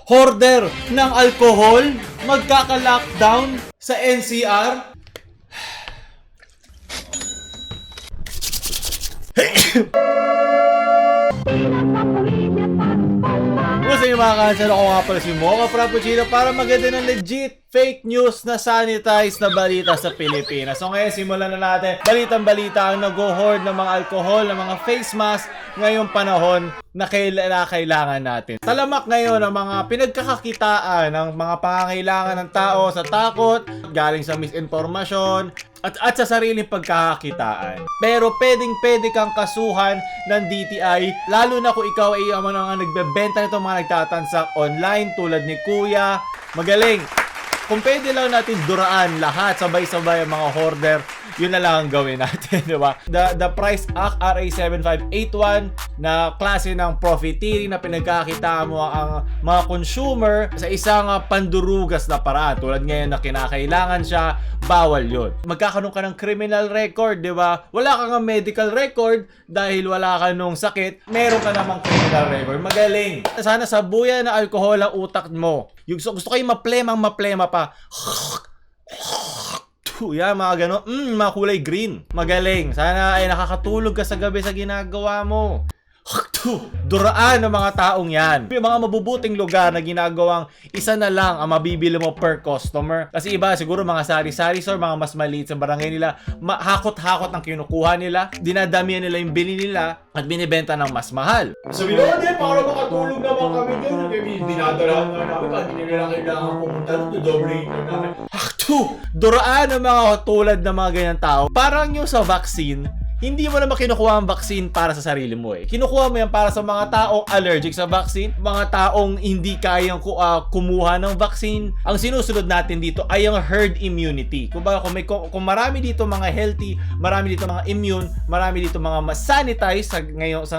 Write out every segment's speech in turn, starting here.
Hoarder ng alcohol, magkaka-lockdown sa NCR. Gusto nyo mga kansan, ako nga pala si Mocha Frappuccino para maganda ng legit fake news na sanitized na balita sa Pilipinas. So ngayon, simulan na natin. Balitang-balita ang nag-hoard ng mga alcohol, ng mga face mask ngayong panahon na kailangan natin. Talamak ngayon ang mga pinagkakakitaan ng mga pangangailangan ng tao sa takot, galing sa misinformasyon, at sa sariling pagkakakitaan. Pero pwede kang kasuhan ng DTI, lalo na kung ikaw ay ang mga nagbebenta nito, mga nagtatansak online tulad ni Kuya. Magaling! Kung pwede lang natin duraan lahat, sabay-sabay ang mga hoarder, yun na lang ang gawin natin, di ba? The Price Act RA 7581 na klase ng profiteering na pinagkakitaan mo ang mga consumer sa isang pandurugas na paraan. Tulad ngayon na kinakailangan siya, bawal yun. Magkakaroon ka ng criminal record, di ba? Wala ka ng medical record dahil wala ka nung sakit, meron ka namang criminal record. Magaling! Sana sabuyan na alcohol ang utak mo. Yung gusto kayo maplema pa. Yan, mga gano'n. Mga kulay green. Magaling. Sana ay nakakatulog ka sa gabi sa ginagawa mo. Duraan ng mga taong yan. Yung mga mabubuting lugar na ginagawang isa na lang ang mabibili mo per customer. Kasi iba siguro mga sari-sari store, mga mas maliit sa barangay nila, hakot-hakot ang kinukuha nila, dinadamihan nila yung bili nila at binibenta ng mas mahal. Sabi na din, para makatulog naman kami dyan. Dinadalahan nga namin kahit hindi nila kailangan pumunta to doble namin. Duraan ng mga tulad ng mga ganyan tao. Parang yung sa vaccine, hindi mo naman kinukuha ang vaccine para sa sarili mo eh. Kinukuha mo yan para sa mga taong allergic sa vaccine, mga taong hindi kayang kumuha ng vaccine. Ang sinusunod natin dito ay ang herd immunity. Kung marami dito mga healthy, marami dito mga immune, marami dito mga sanitize sa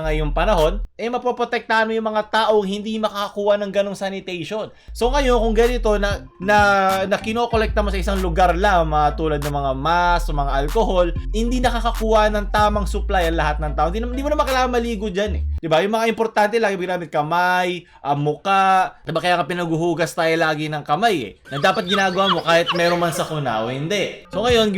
ngayong panahon, eh mapoprotektahan mo yung mga taong hindi makakakuha ng ganong sanitation. So ngayon, kung ganito na kinokolekta mo sa isang lugar lang, tulad ng mga mask, mga alcohol, hindi nakakakuha ng tamang supply ang lahat ng tao. Hindi mo naman kailangan maligo dyan eh. Diba? Yung mga importante lagi ginamit kamay, muka. Diba kaya ka pinaguhugas tayo lagi ng kamay eh. Na dapat ginagawa mo kahit meron man sa kunaw, hindi. So ngayon,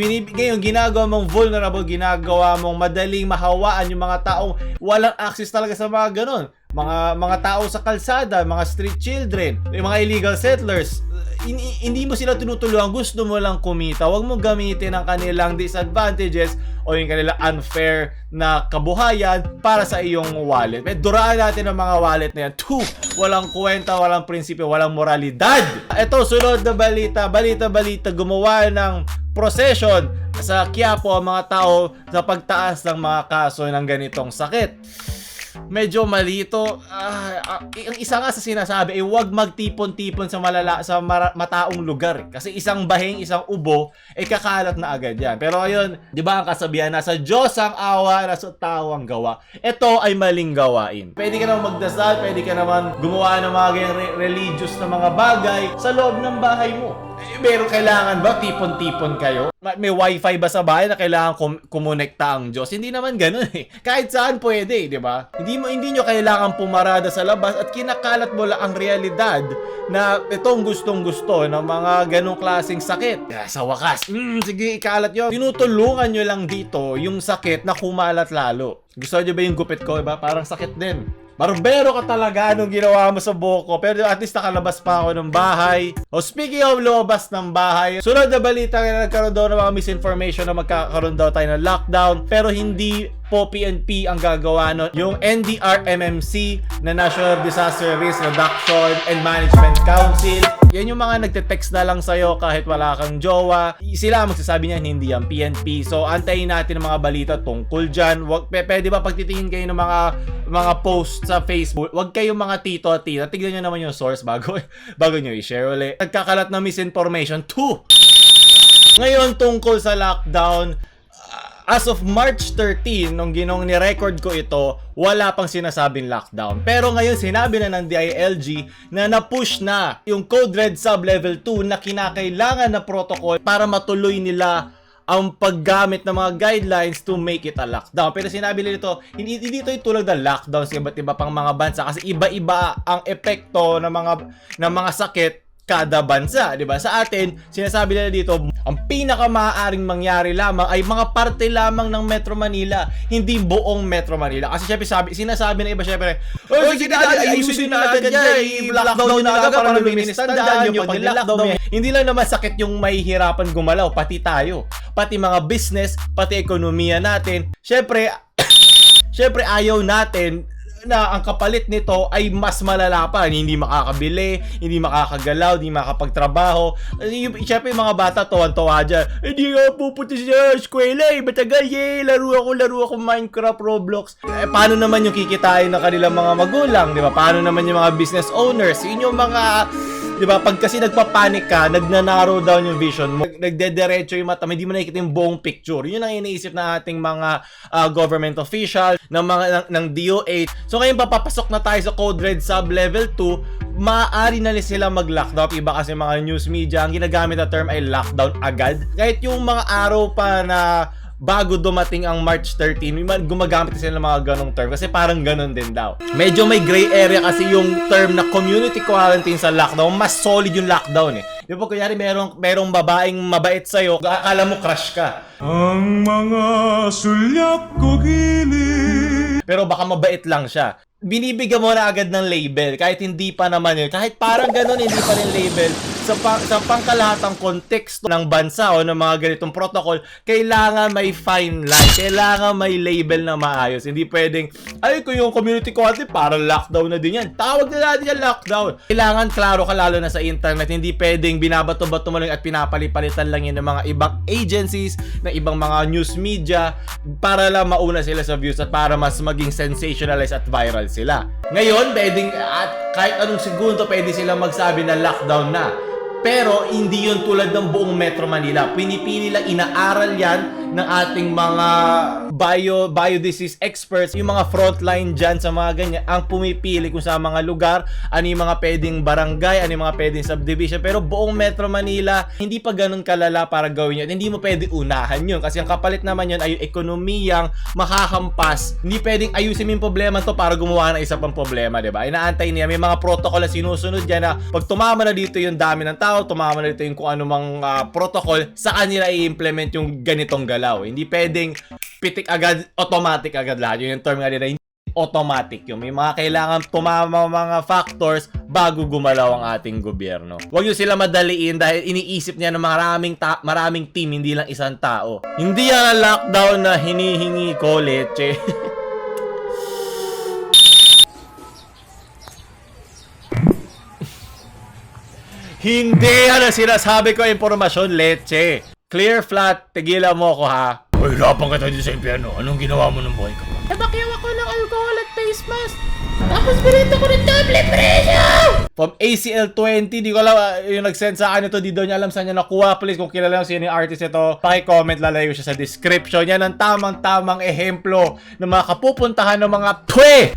ginagawa mong vulnerable, ginagawa mong madaling mahawaan yung mga taong walang access talaga sa mga ganon. Mga tao sa kalsada, mga street children, yung mga illegal settlers. Hindi mo sila tinutulungan, gusto mo lang kumita. Huwag mo gamitin ang kanilang disadvantages o yung kanilang unfair na kabuhayan para sa iyong wallet. Duraan natin ang mga wallet na yan. Walang kwenta, walang prinsipyo, walang moralidad. Ito, sunod na balita, gumawa ng procession sa Quiapo ang mga tao sa pagtaas ng mga kaso ng ganitong sakit. Medyo malito. Ang isa nga sa sinasabi ay huwag magtipon-tipon sa mataong lugar. Kasi isang bahing, isang ubo, ay kakalat na agad yan. Pero ayun, di ba ang kasabihan, nasa Diyos ang awa, nasa tao ang gawa. Ito ay maling gawain. Pwede ka naman magdasal, pwede ka naman gumawa ng mga religious na mga bagay sa loob ng bahay mo. Pero kailangan ba tipon-tipon kayo? May wifi ba sa bahay na kailangan kumonekta ang Diyos? Hindi naman ganun eh. Kahit saan pwede, di ba? Hindi nyo kailangan pumarada sa labas at kinakalat mo lang ang realidad na itong gustong-gusto ng mga ganong klaseng sakit. Sa wakas, sige ikalat yun. Tinutulungan nyo lang dito yung sakit na kumalat lalo. Gusto nyo ba yung gupit ko? Diba? Parang sakit din. Barbero ka talaga nung ginawa mo sa buhok ko. Pero at least nakalabas pa ako ng bahay. Speaking of lumabas ng bahay, sunod na balita na nagkaroon daw ng mga misinformation na magkakaroon daw tayo ng lockdown. Pero hindi po PNP ang gagawa nun. Yung NDRMMC na National Disaster Risk Reduction and Management Council. Yan yung mga nagte-text na lang sa'yo kahit wala kang jowa. Sila ang magsasabi niyan, hindi ang PNP. So, antayin natin ang mga balita tungkol dyan. Pwede ba pagtitingin kayo ng mga posts sa Facebook, wag kayong mga tito at tita. Tignan nyo naman yung source bago nyo i-share ulit. Nagkakalat na misinformation. Ngayon, tungkol sa lockdown, as of March 13, nung ni-record ko ito, wala pang sinasabing lockdown. Pero ngayon, sinabi na ng DILG na na-push na yung Code Red Sub Level 2 na kinakailangan na protocol para matuloy nila ang paggamit ng mga guidelines to make it a lockdown. Pero sinabi nila dito, hindi dito yung tulad ng lockdown sa iba't iba pang mga bansa kasi iba-iba ang epekto ng mga sakit kada bansa, di ba? Sa atin, sinasabi nila dito, ang pinakamaaaring mangyari lamang ay mga parte lamang ng Metro Manila, hindi buong Metro Manila. Kasi syempre sinasabi na iba syempre, sige na, ayusin na agad yan, i-lockdown na agad para luminis, tandaan nyo, pag lockdown, hindi lang naman sakit yung mahihirapan gumalaw, pati tayo, pati mga business, pati ekonomiya natin. Syempre ayaw natin na ang kapalit nito ay mas malala pa. Hindi makakabili, hindi makakagalaw, hindi makakapagtrabaho. Siyempre yung mga bata tuwan-tuwa dyan. Hindi nga pupunta sa eskwela matagal laro ako Minecraft, Roblox. Paano naman yung kikitain ng kanilang mga magulang, di ba? Paano naman yung mga business owners? Yun yung mga, di ba, pag kasi nagpapanik ka, nagnanarrow down yung vision mo, nagdediretso yung mata, hindi mo nakikita yung buong picture. Yun ang iniisip na ating mga government official, ng DOH. So ngayon papapasok na tayo sa Code Red Sub Level 2, maaari na sila mag-lockdown. Iba kasi mga news media, ang ginagamit na term ay lockdown agad. Kahit yung mga araw pa na bago dumating ang March 13, gumagamit sila ng mga ganong term kasi parang ganon din daw. Medyo may gray area kasi yung term na community quarantine sa lockdown, mas solid yung lockdown eh. Di ba kunyari merong babaeng mabait sa'yo, akala mo crush ka. Ang mga sulyap ko gilid. Pero baka mabait lang siya. Binibigyan mo na agad ng label kahit hindi pa naman yun. Kahit parang ganun, hindi pa rin label. Sa pangkalahatang konteksto ng bansa o ng mga ganitong protocol, kailangan may fine line. Kailangan may label na maayos. Hindi pwedeng, ay kung yung community quarantine, parang lockdown na din yan. Tawag na natin yan lockdown. Kailangan klaro ka lalo na sa internet. Hindi pwedeng binabato-bato mo lang at pinapalitan lang yun ng mga ibang agencies, ng ibang mga news media para lang mauna sila sa views at para mas maging sensationalized at viral sila. Ngayon, pwedeng at kahit anong segundo pwede silang magsabi na lockdown na. Pero hindi yun tulad ng buong Metro Manila. Pinipili lang, inaaral yan ng ating mga biodisease experts, yung mga frontline dyan sa mga ganyan, ang pumipili kung sa mga lugar, ano yung mga pwedeng barangay, ano yung mga pwedeng subdivision. Pero buong Metro Manila, hindi pa ganun kalala para gawin yun. Hindi mo pwede unahan yun kasi ang kapalit naman yun ay yung ekonomiyang makahampas. Hindi pwedeng ayusin yung problema to para gumawa ng isa pang problema, diba? Inaantay niya, may mga protocol na sinusunod yan na pag tumama na dito yung dami ng tao, tumama na dito yung kung anumang protocol, sa kanila i-implement yung ganitong galaw. Hindi pwedeng pitik agad, automatic agad lahat. Yung term nga nila, automatic yun. May mga kailangan tumama mga factors bago gumalaw ang ating gobyerno. Huwag nyo sila madaliin dahil iniisip niya ng maraming team, hindi lang isang tao. Hindi yan ang lockdown na hinihingi ko, leche. Hindi yan ang sinasabi ko impormasyon, leche. Clear flat, tigilan mo ko ha. Hoy, lapang kita dito sa impyerno. Anong ginawa mo ng buhay ko? Nabakyaw ako ng alcohol at face mask. Tapos pinito ko ng double presyo! From ACL20, di ko alam, yung nag-send sa akin ito, di daw niya alam saan niya nakuha. Please, kung kilala nyo sino yung artist ito, paki-comment, lalagay ko siya sa description. Yan ang tamang-tamang ehemplo ng mga kapupuntahan ng mga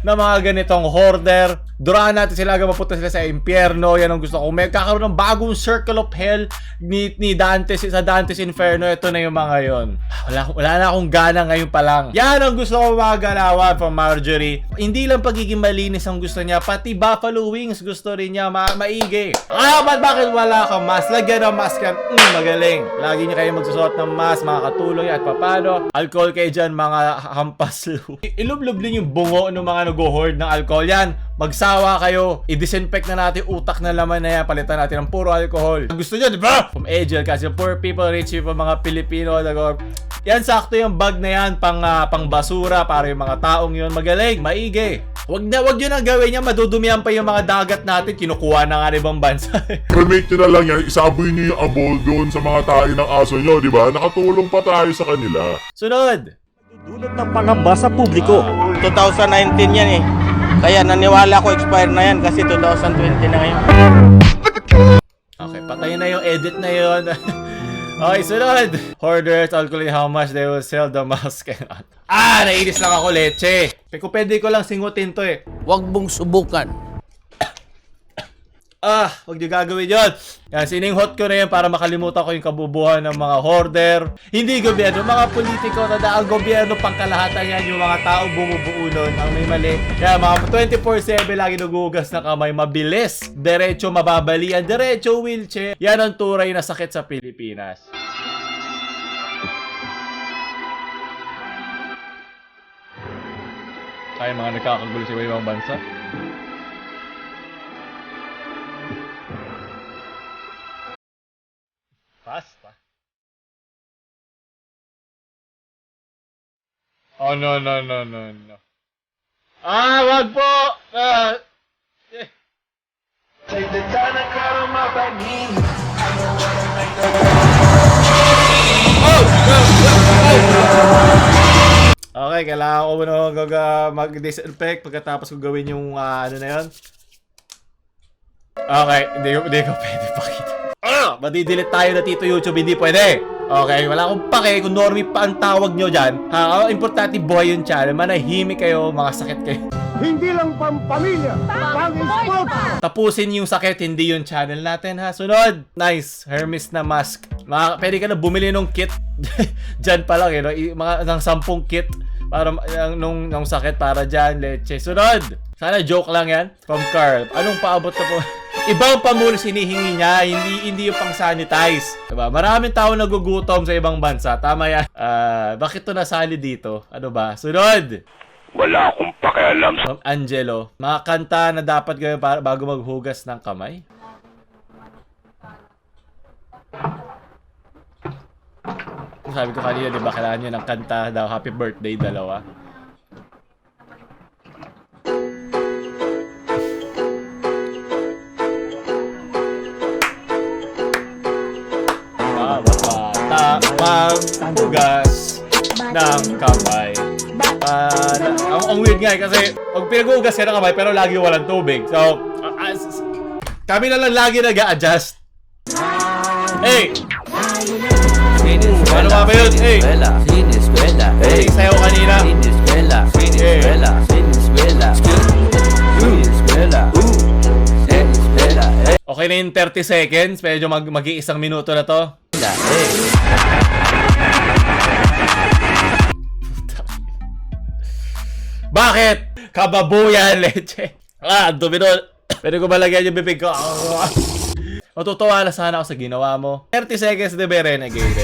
ng mga ganitong hoarder. Duraan natin sila hanggang mapunta sila sa impyerno. Yan ang gusto ko. May kakaroon ng bagong circle of hell ni Dante sa Dante's Inferno. Ito na yung mga yon. Wala na akong gana ngayon pa lang. Yan ang gusto ko mga galawan from Marjorie. Hindi lang pagiging malinis ang gusto niya, pati buffalo wings gusto rin niya maigi. Bakit wala kang mask? Lagyan ng mask yan. Magaling. Lagi niya kayo magsusuot ng mask, makakatulong at papano. Alcohol kayo dyan, mga hampas. Ilublob din yung bungo ng mga nag-hoard ng alcohol. Yan, magsawa kayo. I-disinfect na natin utak na laman na yan. Palitan natin ng puro alcohol. Gusto nyo, di ba? From Angel kasi poor people, rich people, mga Pilipino. Yan, sakto yung bag na yan. Pang basura para yung mga taong yun. Magaling, maigi. Wag nyo nang gawin yan. Madudumihan pa yung mga dagat natin. Kinukuha na nga ibang bansa. Remake nyo na lang yan. Isaboy nyo yung abol doon sa mga tae ng aso nyo, di ba? Nakatulong pa tayo sa kanila. Sunod. Dulot ng pangamba sa publiko. 2019 yan eh. Kaya naniwala ko expire na yan kasi 2020 na ngayon. Okay, patayin na yung edit na yun. Okay, sunod. Hoarders, calculate how much they will sell the mask. Nainis lang ako, leche. Kung pwede ko lang singutin to eh. Huwag mong subukan. Huwag niyo gagawin yun. Yan, sininghot ko na yan para makalimutan ko yung kabubuhan ng mga hoarder. Hindi gobyerno, mga politiko, tada ang gobyerno pangkalahatan yan, yung mga tao bumubuo nun ang may mali. Kaya mga 24/7 lagi nagugas na kamay, mabilis, diretso mababalian, diretso wheelchair. Yan ang turay na sakit sa Pilipinas. Kaya mga nagkakagulo sa ibang bansa. Basta. Oh, no. Wag po! Okay, kailangan ko muna mag-disinfect pagkatapos ko gawin yung ano na yun. Okay, hindi ko pwede pakita. Madidelete tayo na Tito YouTube, hindi pwede. Okay, wala akong pake kung normie pa ang tawag nyo dyan. Importante buhay yung channel, manahimik kayo, mga sakit kayo. Hindi lang pampamilya, pang-sport. Tapusin yung sakit, hindi yung channel natin ha. Sunod, nice, Hermes na mask. Pwede ka na bumili ng kit. Dyan pa lang, mga ng 10 kit para nung sakit para dyan, leche. Sunod, sana joke lang yan. From Carl, anong paabot na po? Ibang pamulis hinihingi niya, hindi yung pang-sanitize. Diba? Maraming tao nagugutom sa ibang bansa. Tama yan. Bakit to nasali dito? Ano ba? Sunod! Wala akong pakialam. Angelo, mga kanta na dapat gawin bago maghugas ng kamay? Sabi ko kanina, di ba, kailangan nyo ng kanta daw, happy birthday, dalawa. Maghugas ng kamay. Ang weird nga kasi pag pinaghugas ka ng kamay pero lagi walang tubig. So, kami na lang lagi nag-a-adjust. Hey! Ano ba yun? Hey! Siniskwela, Hey! Sayo kanina. Siniskwela, Siniskwela, Siniskwela, Siniskwela, Siniskwela, Okay na yung 30 seconds. Medyo mag-iisang minuto na to. Bakit? Kababuyan, leche. Dumi nun. Pwede ko malagyan yung bibig ko. Matutuwa na sana ako sa ginawa mo. 30 seconds, diba? Renegade.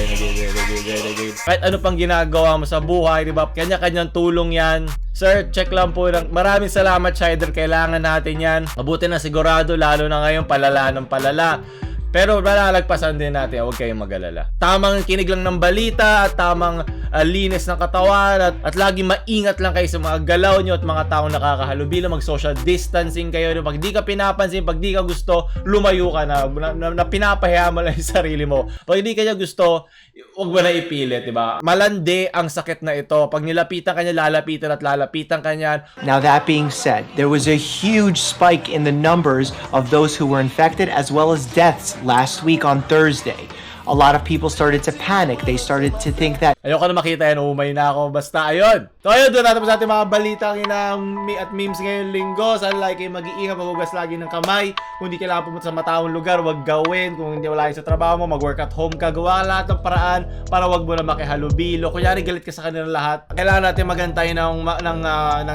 Kahit ano pang ginagawa mo sa buhay, diba? Kanya-kanyang tulong yan. Sir, check lang po lang. Maraming salamat, Shider. Kailangan natin yan. Mabuti na sigurado, lalo na ngayon, palala ng palala. Pero malalagpasan din natin, huwag kayong mag-alala. Tamang kinig lang ng balita at tamang linis ng katawan at lagi maingat lang kayo sa mga galaw nyo at mga taong nakakahalubilo. Mag-social distancing kayo. Pag di ka pinapansin, pag di ka gusto, lumayo ka na pinapahiya mo lang yung sarili mo. Pag di ka niya gusto, huwag mo na ipilit, diba? Malandi ang sakit na ito. Pag nilapitan ka niya, lalapitan at lalapitan ka niyan. Now, that being said, there was a huge spike in the numbers of those who were infected as well as deaths last week on Thursday. A lot of people started to panic. They started to think that Ayoko na makita yan, umay na ako. Basta, ayun. So, ayun, doon natin sa ating mga balita at memes ngayong linggo. Sana like kayo mag-iingat, maghugas lagi ng kamay. Kung hindi kailangan pumunta sa mataong lugar, wag gawin. Kung hindi wala sa trabaho mo, mag-work at home ka. Gawa ka lahat ng paraan para wag mo na makihalubilo. Kunyari, galit ka sa kanila lahat. Kailangan natin magantay ng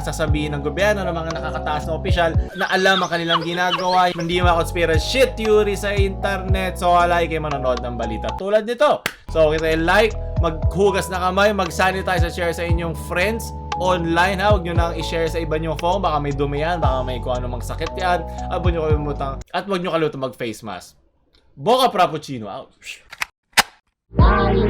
sasabihin ng gobyerno, ng mga nakakataas na opisyal na alam ang kanilang ginagawa. Hindi mga conspiracy shit theory sa internet. So, like kayo manonood ng balita tulad nito. So, kita like, maghugas na kamay, mag-sanitize at share sa inyong friends online ha. Huwag nyo nang i-share sa iba nyong phone. Baka may dumi yan, baka may kung anong magsakit yan. At huwag nyo kalimutan mag-face mask. Boca Frappuccino out. Bye.